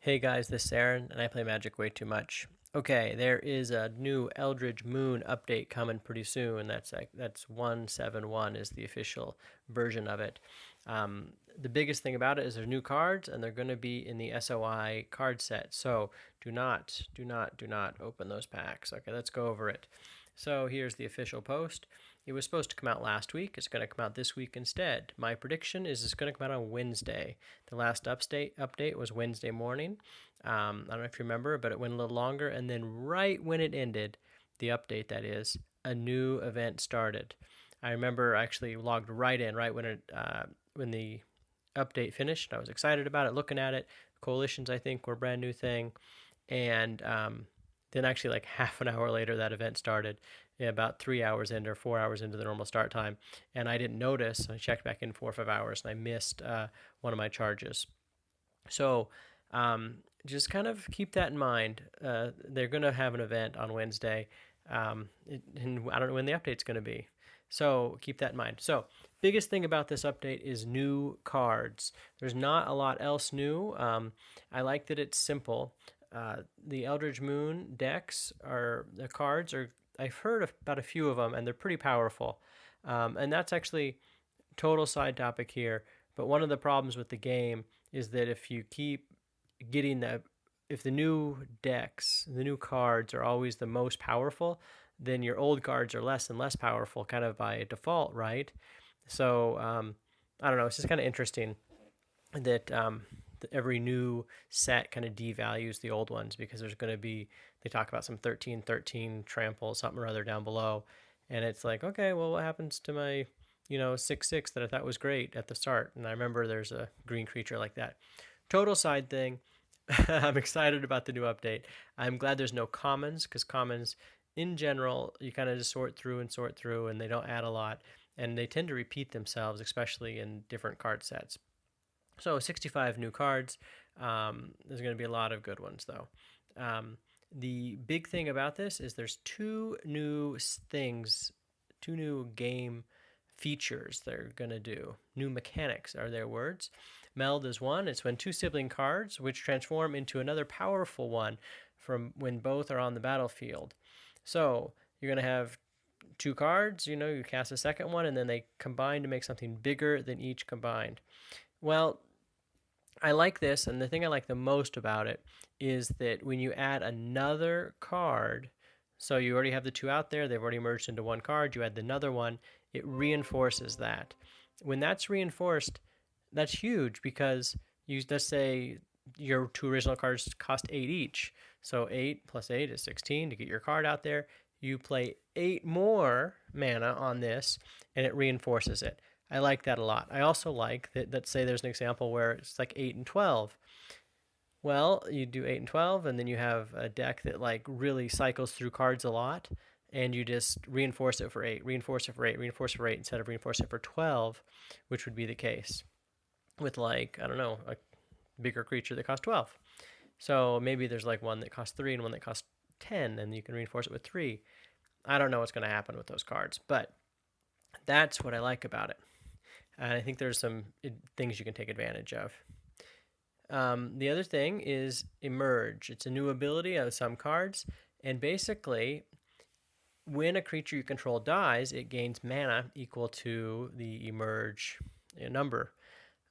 Hey guys, this is Aaron, and I play Magic way too much. Okay, there is a new Eldritch Moon update coming pretty soon. That's 171 is the official version of it. The biggest thing about it is there's new cards, and they're going to be in the SOI card set. So do not open those packs. Okay, let's go over it. So here's the official post. It was supposed to come out last week. It's going to come out this week instead. My prediction is it's going to come out on Wednesday. The last update was Wednesday morning. I don't know if you remember, but it went a little longer. And then right when it ended, the update that is, a new event started. I remember I actually logged right in right when the update finished. I was excited about it, looking at it. Coalitions, I think, were a brand new thing. And then actually like half an hour later, that event started, about 3 hours into or 4 hours into the normal start time. And I didn't notice. I checked back in 4 or 5 hours and I missed one of my charges. So just kind of keep that in mind. They're going to have an event on Wednesday. And I don't know when the update's going to be. So keep that in mind. So biggest thing about this update is new cards. There's not a lot else new. I like that it's simple. The Eldritch Moon decks are the cards are I've heard about a few of them and they're pretty powerful. And that's actually total side topic here. But one of the problems with the game is that if you keep getting if the new decks, the new cards are always the most powerful, then your old cards are less and less powerful, kind of by default, right? So I don't know. It's just kind of interesting that every new set kind of devalues the old ones because there's going to be they talk about some 13-13 trample something or other down below, and it's like, okay, well, what happens to my 6/6 that I thought was great at the start? And I remember there's a green creature like that. Total side thing. I'm excited about the new update. I'm glad there's no commons because commons in general you kind of just sort through and they don't add a lot and they tend to repeat themselves, especially in different card sets. So 65 new cards. There's going to be a lot of good ones though. The big thing about this is there's two new things, two new game features they're going to do. New mechanics are their words. Meld is one. It's when two sibling cards, which transform into another powerful one from when both are on the battlefield. So you're going to have two cards, you cast a second one, and then they combine to make something bigger than each combined. Well, I like this, and the thing I like the most about it is that when you add another card, so you already have the two out there, they've already merged into one card, you add another one, it reinforces that. When that's reinforced, that's huge because let's say your two original cards cost 8 each. So 8 plus 8 is 16 to get your card out there. You play 8 more mana on this, and it reinforces it. I like that a lot. I also like that, let's say there's an example where it's like 8 and 12. Well, you do 8 and 12, and then you have a deck that like really cycles through cards a lot, and you just reinforce it for 8, reinforce it for 8, reinforce it for 8 instead of reinforce it for 12, which would be the case with, like, I don't know, a bigger creature that costs 12. So maybe there's like one that costs 3 and one that costs 10, and you can reinforce it with 3. I don't know what's going to happen with those cards, but that's what I like about it. And I think there's some things you can take advantage of. The other thing is Emerge. It's a new ability of some cards, and basically, when a creature you control dies, it gains mana equal to the Emerge number.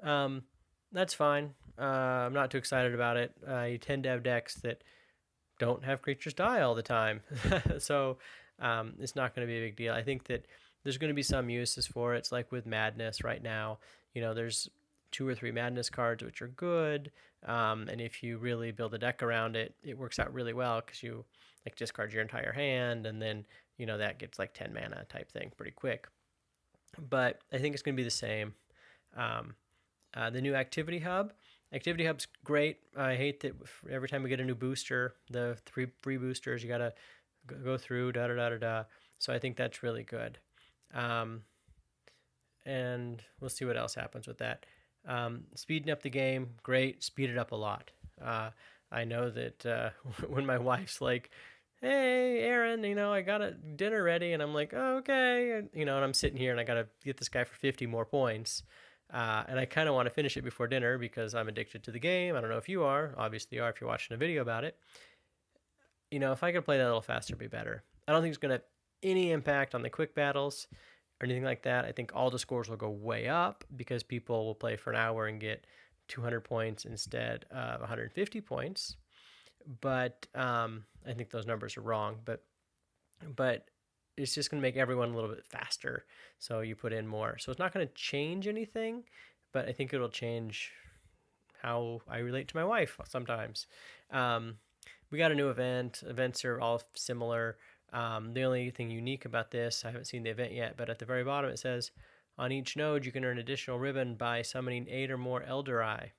That's fine. I'm not too excited about it. You tend to have decks that don't have creatures die all the time, so it's not going to be a big deal. I think that there's going to be some uses for it. It's like with Madness right now. There's 2 or 3 Madness cards which are good, and if you really build a deck around it, it works out really well because you like discard your entire hand, and then that gets like 10 mana type thing pretty quick. But I think it's going to be the same. The new Activity Hub. Activity Hub's great. I hate that every time we get a new booster, the 3 free boosters, you got to go through, da da da da da. So I think that's really good. And we'll see what else happens with that. Speeding up the game, great. Speed it up a lot. I know that when my wife's like, hey, Aaron, I got a dinner ready, and I'm like, oh, okay. And I'm sitting here and I got to get this guy for 50 more points. And I kind of want to finish it before dinner because I'm addicted to the game. I don't know if you are. Obviously, you are if you're watching a video about it. If I could play that a little faster, it'd be better. I don't think it's going to have any impact on the quick battles or anything like that. I think all the scores will go way up because people will play for an hour and get 200 points instead of 150 points. But I think those numbers are wrong. But it's just going to make everyone a little bit faster. So you put in more. So it's not going to change anything, but I think it'll change how I relate to my wife sometimes. We got a new event. Events are all similar. The only thing unique about this, I haven't seen the event yet, but at the very bottom it says, on each node you can earn additional ribbon by summoning 8 or more Eldari.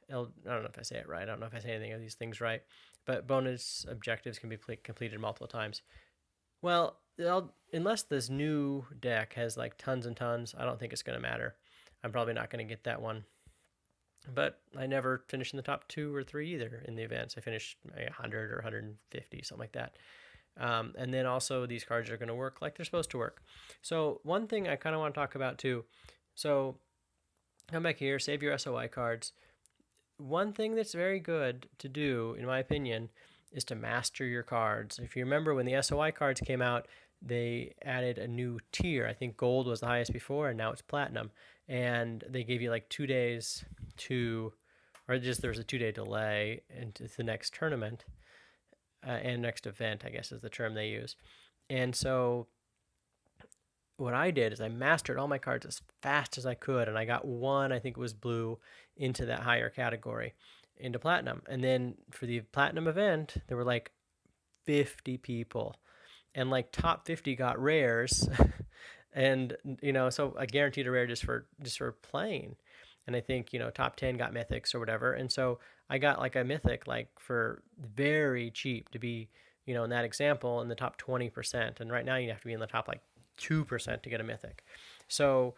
I don't know if I say it right. I don't know if I say anything of these things right. But bonus objectives can be completed multiple times. Well, unless this new deck has like tons and tons, I don't think it's going to matter. I'm probably not going to get that one. But I never finished in the top 2 or 3 either in the events. I finished 100 or 150, something like that. And then also these cards are going to work like they're supposed to work. So one thing I kind of want to talk about too. So come back here, save your SOI cards. One thing that's very good to do, in my opinion, is to master your cards. If you remember when the SOI cards came out, they added a new tier. I think gold was the highest before, and now it's platinum. And they gave you like 2 days to, or just there was a 2-day delay into the next tournament and next event, I guess is the term they use. And so what I did is I mastered all my cards as fast as I could, and I got one, I think it was blue, into that higher category, into platinum. And then for the platinum event, there were like 50 people, and like top 50 got rares, and so I guaranteed a rare just for playing. And I think top 10 got mythics or whatever, and so I got like a mythic like for very cheap to be in that example in the top 20%, and right now you have to be in the top like 2% to get a mythic. So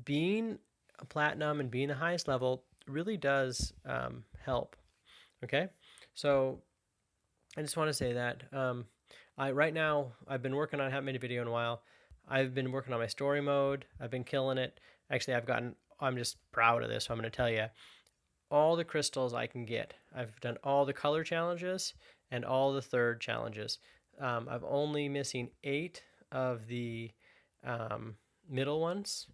being a platinum and being the highest level really does help. Okay, so I just want to say that right now I've been working on, I haven't made a video in a while. I've been working on my story mode. I've been killing it. Actually, I'm just proud of this. So I'm going to tell you all the crystals I can get. I've done all the color challenges and all the third challenges. I'm only missing 8 of the middle ones,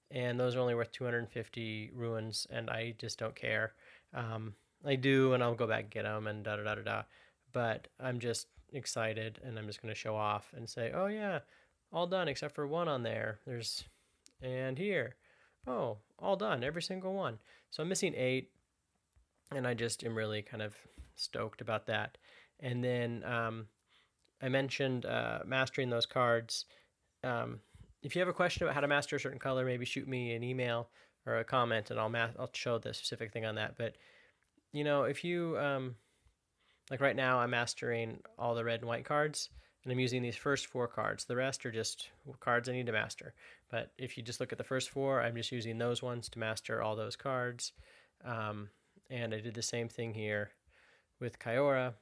and those are only worth 250 ruins, and I just don't care. I do, and I'll go back and get them, and da-da-da-da-da. But I'm just excited, and I'm just going to show off and say, oh yeah, all done except for one on there. And here, oh, all done, every single one. So I'm missing 8, and I just am really kind of stoked about that. And then I mentioned mastering those cards. If you have a question about how to master a certain color, maybe shoot me an email or a comment, and I'll show the specific thing on that. But if you like right now, I'm mastering all the red and white cards, and I'm using these first 4 cards. The rest are just cards I need to master. But if you just look at the first 4, I'm just using those ones to master all those cards. And I did the same thing here with Kyora,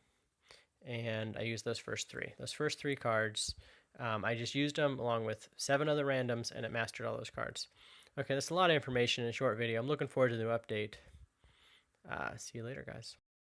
and I used those first 3. Those first 3 cards, I just used them along with 7 other randoms, and it mastered all those cards. Okay, that's a lot of information in a short video. I'm looking forward to the new update. See you later, guys.